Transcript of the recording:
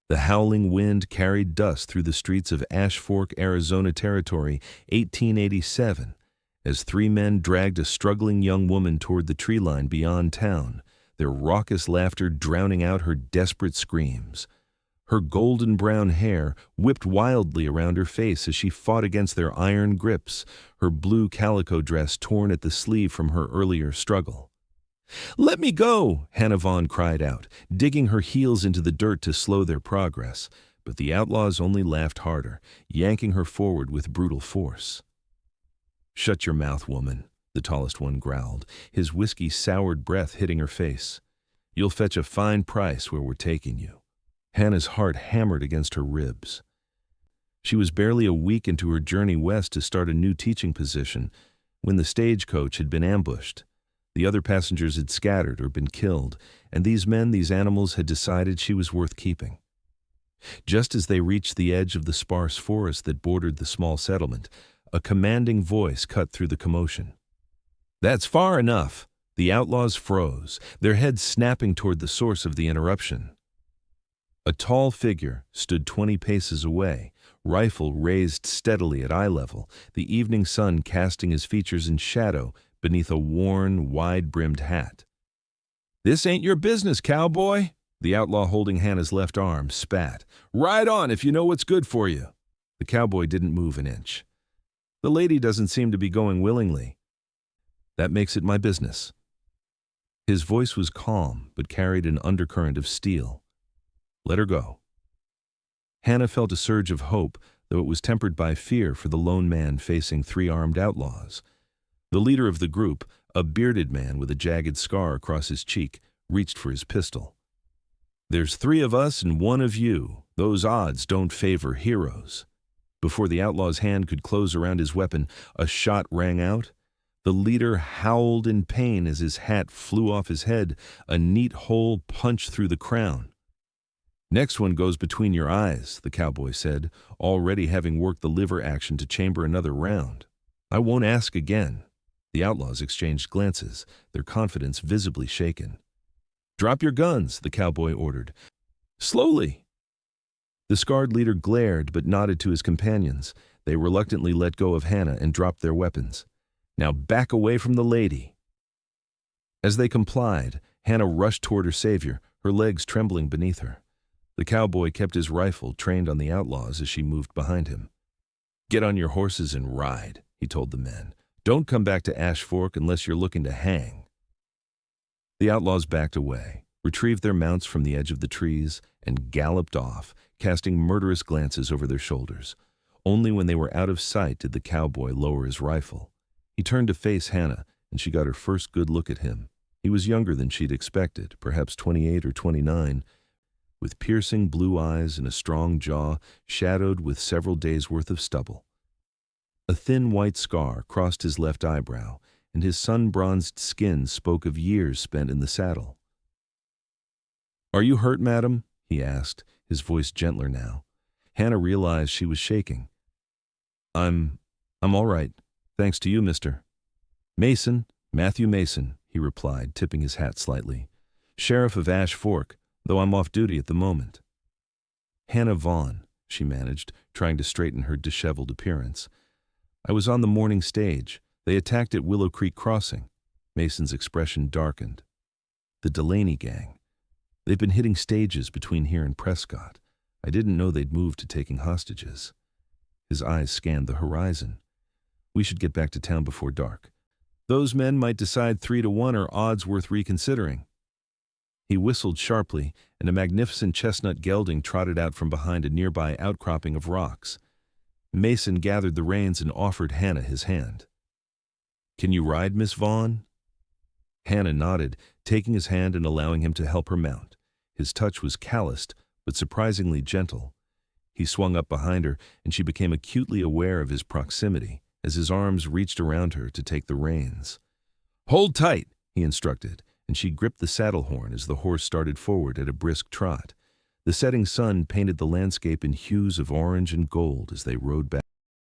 The howling wind carried dust through the streets of Ash Fork, Arizona Territory, 1887, as three men dragged a struggling young woman toward the tree line beyond town, their raucous laughter drowning out her desperate screams. Her golden brown hair whipped wildly around her face as she fought against their iron grips, her blue calico dress torn at the sleeve from her earlier struggle. "Let me go!" Hannah Vaughn cried out, digging her heels into the dirt to slow their progress, but the outlaws only laughed harder, yanking her forward with brutal force. "Shut your mouth, woman," the tallest one growled, his whiskey-soured breath hitting her face. "You'll fetch a fine price where we're taking you." Hannah's heart hammered against her ribs. She was barely a week into her journey west to start a new teaching position when the stagecoach had been ambushed. The other passengers had scattered or been killed, and these animals had decided she was worth keeping. Just as they reached the edge of the sparse forest that bordered the small settlement, a commanding voice cut through the commotion. "That's far enough!" The outlaws froze, their heads snapping toward the source of the interruption. A tall figure stood 20 paces away, rifle raised steadily at eye level, the evening sun casting his features in shadow beneath a worn, wide-brimmed hat. "This ain't your business, cowboy!" The outlaw holding Hannah's left arm spat. "Ride on if you know what's good for you." The cowboy didn't move an inch. "The lady doesn't seem to be going willingly." "That makes it my business." His voice was calm, but carried an undercurrent of steel. "Let her go." Hannah felt a surge of hope, though it was tempered by fear for the lone man facing three armed outlaws. The leader of the group, a bearded man with a jagged scar across his cheek, reached for his pistol. "There's 3 of us and 1 of you. Those odds don't favor heroes." Before the outlaw's hand could close around his weapon, a shot rang out. The leader howled in pain as his hat flew off his head, a neat hole punched through the crown. "Next one goes between your eyes," the cowboy said, already having worked the liver action to chamber another round. "I won't ask again." The outlaws exchanged glances, their confidence visibly shaken. "Drop your guns," the cowboy ordered. "Slowly." The scarred leader glared but nodded to his companions. They reluctantly let go of Hannah and dropped their weapons. "Now back away from the lady." As they complied, Hannah rushed toward her savior, her legs trembling beneath her. The cowboy kept his rifle trained on the outlaws as she moved behind him. "Get on your horses and ride," he told the men. "Don't come back to Ash Fork unless you're looking to hang." The outlaws backed away, retrieved their mounts from the edge of the trees, and galloped off, casting murderous glances over their shoulders. Only when they were out of sight did the cowboy lower his rifle. He turned to face Hannah, and she got her first good look at him. He was younger than she'd expected, perhaps 28 or 29, with piercing blue eyes and a strong jaw shadowed with several days' worth of stubble. A thin white scar crossed his left eyebrow, and his sun-bronzed skin spoke of years spent in the saddle. "Are you hurt, madam?" he asked, his voice gentler now. Hannah realized she was shaking. I'm all right, thanks to you, Mr. Mason, Matthew Mason," he replied, tipping his hat slightly. "Sheriff of Ash Fork, though I'm off duty at the moment." "Hannah Vaughn," she managed, trying to straighten her disheveled appearance. "I was on the morning stage. They attacked at Willow Creek Crossing." Mason's expression darkened. "The Delaney gang. They've been hitting stages between here and Prescott. I didn't know they'd moved to taking hostages." His eyes scanned the horizon. "We should get back to town before dark. Those men might decide 3-1 are odds worth reconsidering." He whistled sharply, and a magnificent chestnut gelding trotted out from behind a nearby outcropping of rocks. Mason gathered the reins and offered Hannah his hand. "Can you ride, Miss Vaughn?" Hannah nodded, taking his hand and allowing him to help her mount. His touch was calloused, but surprisingly gentle. He swung up behind her, and she became acutely aware of his proximity as his arms reached around her to take the reins. "Hold tight," he instructed, and she gripped the saddle horn as the horse started forward at a brisk trot. The setting sun painted the landscape in hues of orange and gold as they rode back.